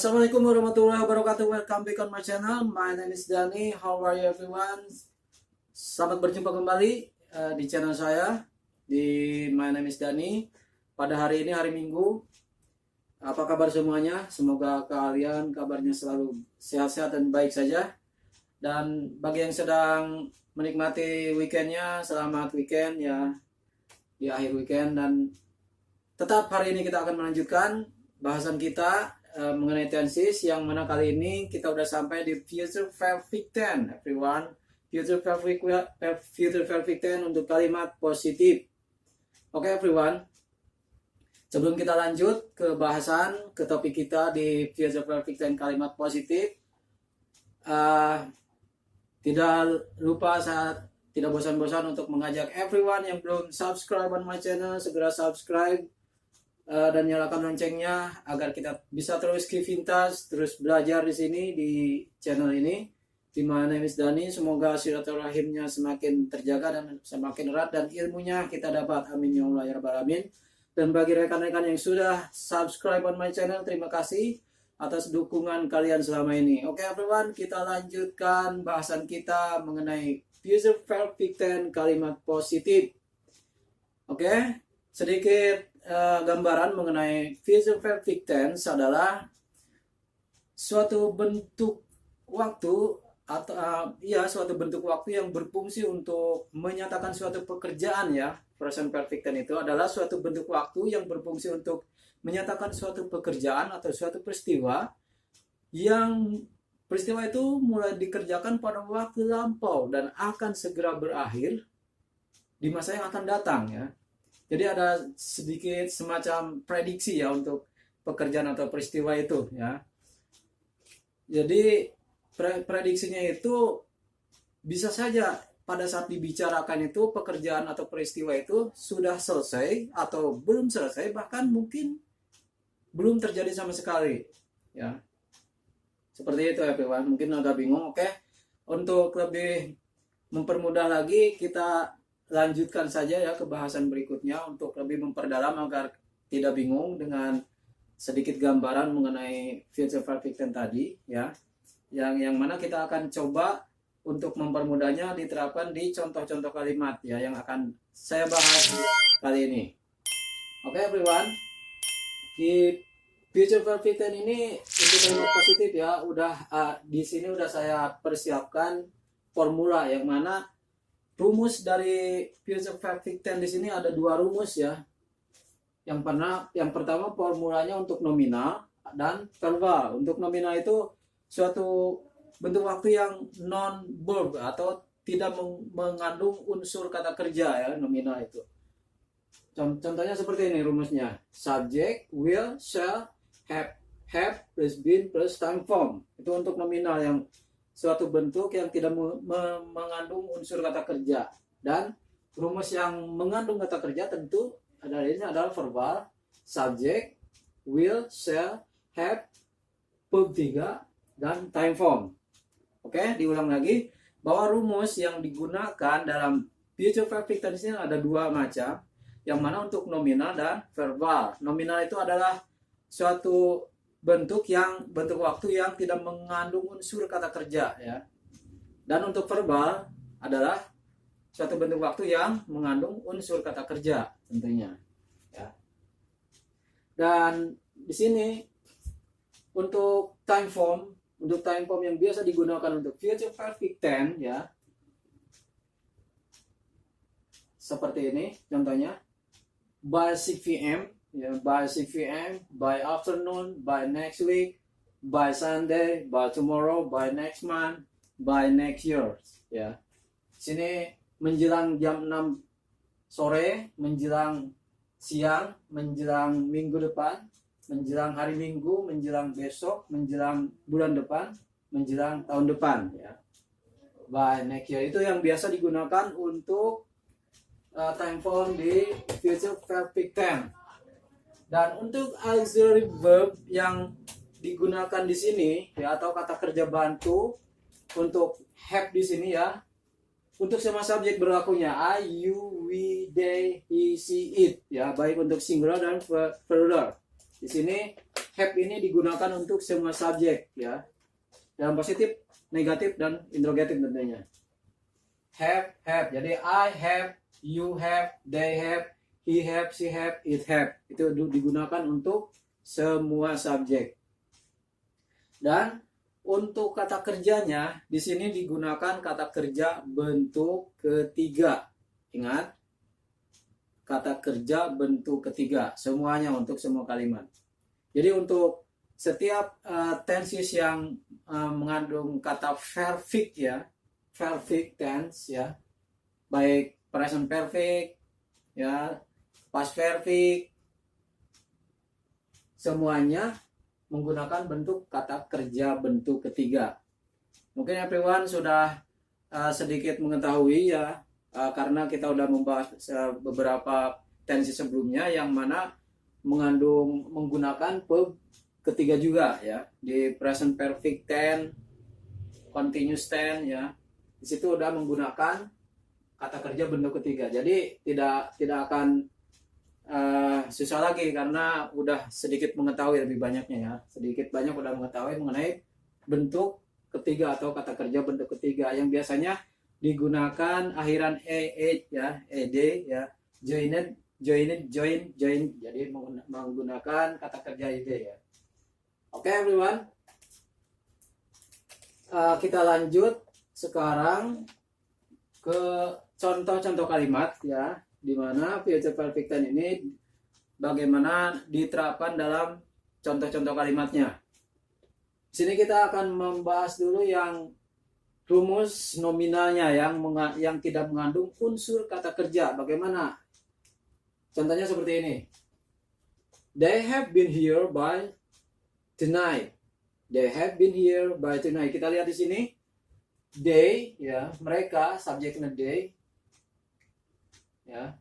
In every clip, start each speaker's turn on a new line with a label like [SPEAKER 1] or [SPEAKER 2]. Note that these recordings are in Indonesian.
[SPEAKER 1] Assalamualaikum warahmatullahi wabarakatuh. Welcome back on my channel. My name is Dani. How are you everyone? Selamat berjumpa kembali di channel saya di My name is Dani. Pada hari ini hari Minggu. Apa kabar semuanya? Semoga kalian kabarnya selalu sehat-sehat dan baik saja. Dan bagi yang sedang menikmati weekendnya, selamat weekend ya di akhir weekend. Dan tetap hari ini kita akan melanjutkan bahasan kita mengenai tenses, yang mana kali ini kita udah sampai di future perfect tense, everyone. Future perfect tense untuk kalimat positif. Oke, everyone. Sebelum kita lanjut ke bahasan, ke topik kita di future perfect tense kalimat positif, tidak lupa saya tidak bosan-bosan untuk mengajak everyone yang belum subscribe on my channel, segera subscribe dan nyalakan loncengnya agar kita bisa terus keep in touch, terus belajar di sini di channel ini di My name is Dani. Semoga silaturahimnya semakin terjaga dan semakin erat dan ilmunya kita dapat, amin ya Allah ya rabbal alamin. Dan bagi rekan-rekan yang sudah subscribe on my channel, terima kasih atas dukungan kalian selama ini. Oke everyone, kita lanjutkan bahasan kita mengenai future perfect tense kalimat positif. Oke, sedikit gambaran mengenai future perfect tense adalah suatu bentuk waktu atau suatu bentuk waktu yang berfungsi untuk menyatakan suatu pekerjaan ya. Present perfect tense itu adalah suatu bentuk waktu yang berfungsi untuk menyatakan suatu pekerjaan atau suatu peristiwa yang peristiwa itu mulai dikerjakan pada waktu lampau dan akan segera berakhir di masa yang akan datang ya. Jadi ada sedikit semacam prediksi ya untuk pekerjaan atau peristiwa itu ya. Jadi prediksinya itu bisa saja pada saat dibicarakan itu pekerjaan atau peristiwa itu sudah selesai atau belum selesai, bahkan mungkin belum terjadi sama sekali ya. Seperti itu ya everyone. Mungkin agak bingung. Oke, untuk lebih mempermudah lagi kita lanjutkan saja ya ke bahasan berikutnya untuk lebih memperdalam agar tidak bingung dengan sedikit gambaran mengenai future perfect tense tadi ya. Yang mana kita akan coba untuk mempermudahnya diterapkan di contoh-contoh kalimat ya yang akan saya bahas kali ini. Oke everyone. Di future perfect tense ini untuk kalimat positif ya, di sini udah saya persiapkan formula yang mana rumus dari future perfect tense di sini ada dua rumus ya. Yang pertama formulanya untuk nominal dan verbal. Untuk nominal itu suatu bentuk waktu yang non verb atau tidak mengandung unsur kata kerja ya, nominal itu. Contohnya seperti ini rumusnya. Subject, will, shall, have plus been plus time form. Itu untuk nominal yang suatu bentuk yang tidak mengandung unsur kata kerja. Dan rumus yang mengandung kata kerja tentu adalah verbal, subject, will, shall, have, verb 3, dan time form. Oke, diulang lagi bahwa rumus yang digunakan dalam future perfect tense ini ada dua macam, yang mana untuk nominal dan verbal. Nominal itu adalah suatu bentuk waktu yang tidak mengandung unsur kata kerja ya. Dan untuk verbal adalah suatu bentuk waktu yang mengandung unsur kata kerja tentunya ya. Dan di sini untuk time form yang biasa digunakan untuk future perfect tense ya. Seperti ini contohnya. By 6 p.m. ya, by 6 p.m., by afternoon, by next week, by Sunday, by tomorrow, by next month, by next year ya. Sini menjelang jam 6 sore, menjelang siang, menjelang minggu depan, menjelang hari Minggu, menjelang besok, menjelang bulan depan, menjelang tahun depan ya. By next year itu yang biasa digunakan untuk time form di future perfect tense. Dan untuk auxiliary verb yang digunakan di sini ya, atau kata kerja bantu untuk have di sini ya, untuk semua subjek berlakunya I, you, we, they, he, she, it ya, baik untuk singular dan plural Di sini have ini digunakan untuk semua subjek ya. Dalam positif, negatif, dan interrogatif tentunya. Have. Jadi I have, you have, they have, he have, she have, it have. Itu digunakan untuk semua subjek. Dan untuk kata kerjanya di sini digunakan kata kerja bentuk ketiga. Ingat, kata kerja bentuk ketiga semuanya untuk semua kalimat. Jadi untuk setiap tenses yang mengandung kata perfect ya, perfect tense ya, baik present perfect ya, past perfect, semuanya menggunakan bentuk kata kerja bentuk ketiga. Mungkin everyone sudah sedikit mengetahui ya, karena kita sudah membahas beberapa tense sebelumnya yang mana menggunakan verb ketiga juga ya. Di present perfect tense, continuous tense ya, di situ sudah menggunakan kata kerja bentuk ketiga. Jadi tidak akan susah lagi karena udah sedikit mengetahui lebih banyaknya ya, sedikit banyak udah mengetahui mengenai bentuk ketiga atau kata kerja bentuk ketiga yang biasanya digunakan akhiran ed ya, ed ya, join, jadi menggunakan kata kerja ed ya. Oke everyone, kita lanjut sekarang ke contoh-contoh kalimat ya, di mana future perfect tense ini bagaimana diterapkan dalam contoh-contoh kalimatnya. Di sini kita akan membahas dulu yang rumus nominalnya yang tidak mengandung unsur kata kerja. Bagaimana? Contohnya seperti ini. They have been here by tonight. They have been here by tonight. Kita lihat di sini. They ya, mereka, subjeknya they. Ya,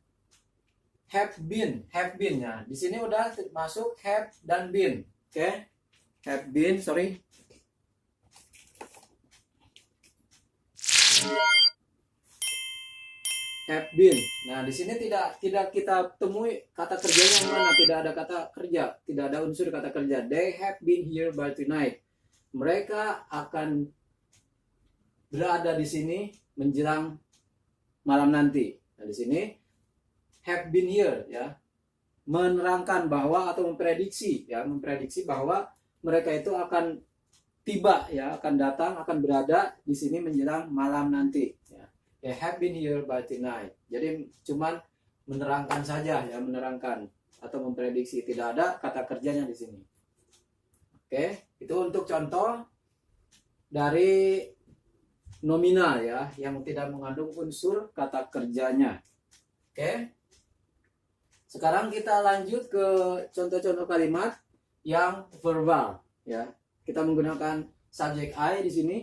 [SPEAKER 1] have been ya. Di sini udah masuk have dan been. Oke. Have been, sorry. Have been. Nah, di sini tidak kita temui kata kerjanya yang mana, tidak ada kata kerja, tidak ada unsur kata kerja. They have been here by tonight. Mereka akan berada di sini menjelang malam nanti. Nah, di sini have been here ya, menerangkan bahwa atau memprediksi bahwa mereka itu akan tiba ya, akan datang, akan berada di sini menjelang malam nanti ya. They have been here by tonight. Jadi cuman menerangkan saja ya, menerangkan atau memprediksi, tidak ada kata kerjanya di sini. Oke, itu untuk contoh dari nominal ya, yang tidak mengandung unsur kata kerjanya. Oke. Sekarang kita lanjut ke contoh-contoh kalimat yang verbal ya. Kita menggunakan subjek I di sini.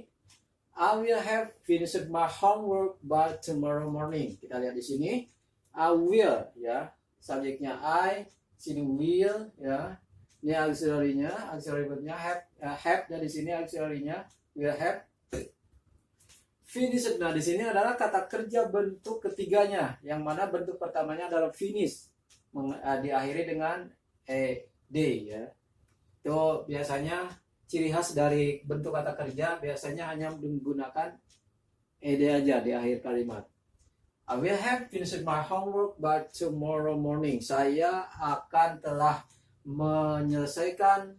[SPEAKER 1] I will have finished my homework by tomorrow morning. Kita lihat di sini. I will ya, subjeknya I, sini will ya. Ini auxiliary-nya, auxiliary verbnya have dan di sini auxiliary-nya will have. Finished, nah di sini adalah kata kerja bentuk ketiganya, yang mana bentuk pertamanya adalah finish, diakhiri dengan ed ya. Itu biasanya ciri khas dari bentuk kata kerja, biasanya hanya menggunakan ed aja di akhir kalimat. I will have finished my homework by tomorrow morning. Saya akan telah menyelesaikan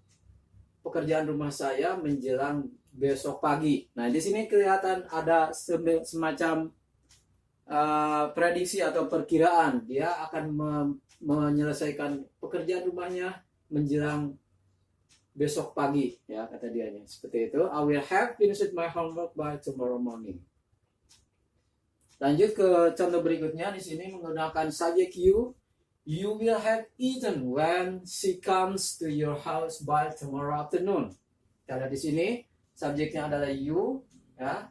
[SPEAKER 1] pekerjaan rumah saya menjelang besok pagi. Nah, di sini kelihatan ada semacam prediksi atau perkiraan. Dia akan menyelesaikan pekerjaan rumahnya menjelang besok pagi, ya kata dianya. Seperti itu. I will have finished my homework by tomorrow morning. Lanjut ke contoh berikutnya. Di sini menggunakan subjek you. You will have eaten when she comes to your house by tomorrow afternoon. Kita lihat di sini. Subjeknya adalah you ya.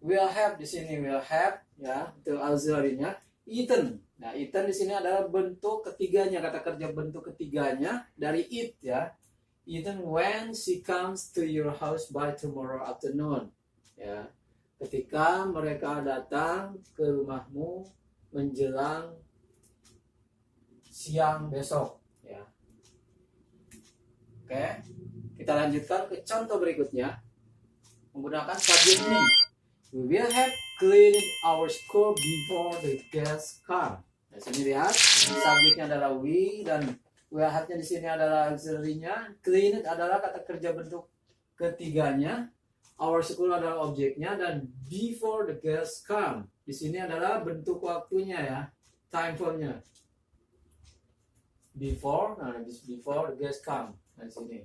[SPEAKER 1] Will have di sini will have ya, itu auxiliary-nya. Eaten. Nah, eaten di sini adalah bentuk ketiganya, kata kerja bentuk ketiganya dari eat ya. Eaten when she comes to your house by tomorrow afternoon. Ya. Ketika mereka datang ke rumahmu menjelang siang besok ya. Oke, kita lanjutkan ke contoh berikutnya menggunakan subjek we. We will have cleaned our school before the guests come. Nah, sini lihat subjeknya adalah we dan will have-nya di sini adalah auxiliary-nya. Cleaned adalah kata kerja bentuk ketiganya. Our school adalah objeknya dan before the guests come. Di sini adalah bentuk waktunya ya, time form-nya. Before the guests come. Nah, di sini.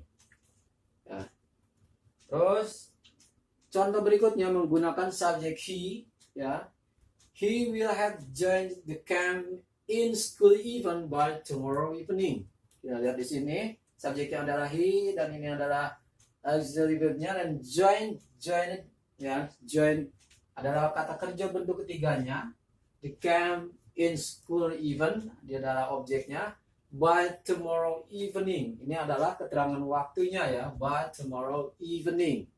[SPEAKER 1] Ya. Terus contoh berikutnya menggunakan subjek he, ya. He will have joined the camp in school even by tomorrow evening. Kita lihat di sini, subjeknya adalah he dan ini adalah auxiliary verb-nya dan join ya. Join adalah kata kerja bentuk ketiganya. The camp in school even, dia adalah objeknya. By tomorrow evening, ini adalah keterangan waktunya ya. By tomorrow evening,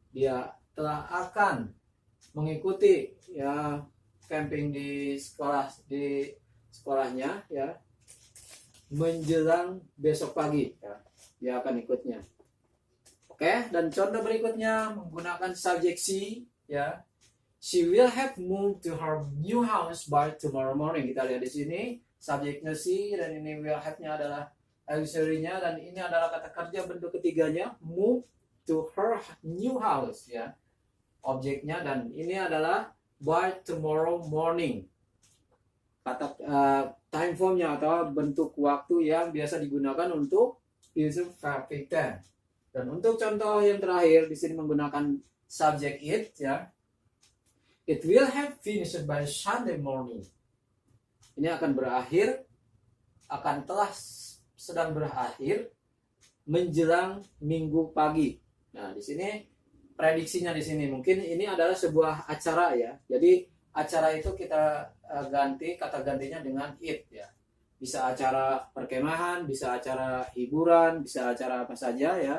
[SPEAKER 1] dia telah akan mengikuti ya camping di sekolahnya ya menjelang besok pagi ya, dia akan ikutnya. Oke, dan contoh berikutnya menggunakan subjek she ya. She will have moved to her new house by tomorrow morning. Kita lihat di sini subjeknya she dan ini will have-nya adalah auxiliary-nya dan ini adalah kata kerja bentuk ketiganya, move to her new house ya. Objeknya dan ini adalah by tomorrow morning. Kata time form-nya atau bentuk waktu yang biasa digunakan untuk future perfect tense. Dan untuk contoh yang terakhir di sini menggunakan subject it ya. It will have finished by Sunday morning. Ini akan berakhir, sedang berakhir menjelang Minggu pagi. Nah, di sini prediksinya di sini mungkin ini adalah sebuah acara ya. Jadi acara itu kita ganti kata gantinya dengan it ya. Bisa acara perkemahan, bisa acara hiburan, bisa acara apa saja ya.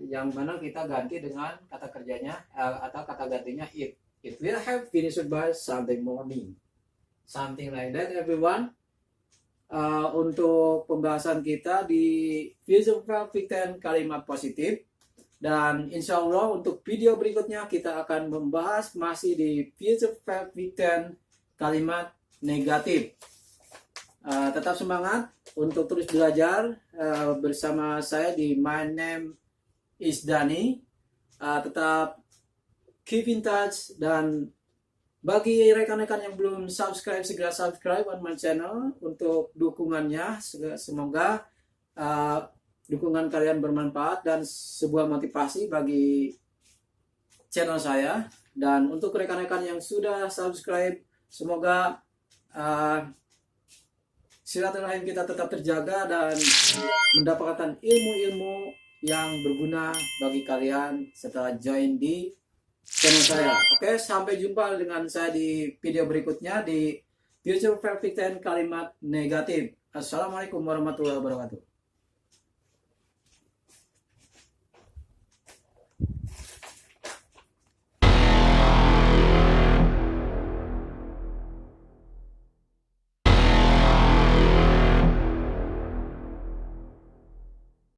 [SPEAKER 1] Yang mana kita ganti dengan kata kerjanya atau kata gantinya it. It will have finished by Sunday morning. Something like that everyone. Untuk pembahasan kita di future perfect tense kalimat positif. Dan insya Allah untuk video berikutnya kita akan membahas masih di future perfect tense kalimat negatif. Tetap semangat untuk terus belajar bersama saya di My Name is Dani. Tetap keep in touch dan bagi rekan-rekan yang belum subscribe segera subscribe on my channel untuk dukungannya. Semoga dukungan kalian bermanfaat dan sebuah motivasi bagi channel saya. Dan untuk rekan-rekan yang sudah subscribe, semoga silaturahim kita tetap terjaga dan mendapatkan ilmu-ilmu yang berguna bagi kalian setelah join di channel saya. Oke, sampai jumpa dengan saya di video berikutnya di future perfect tense kalimat negatif. Assalamualaikum warahmatullahi wabarakatuh.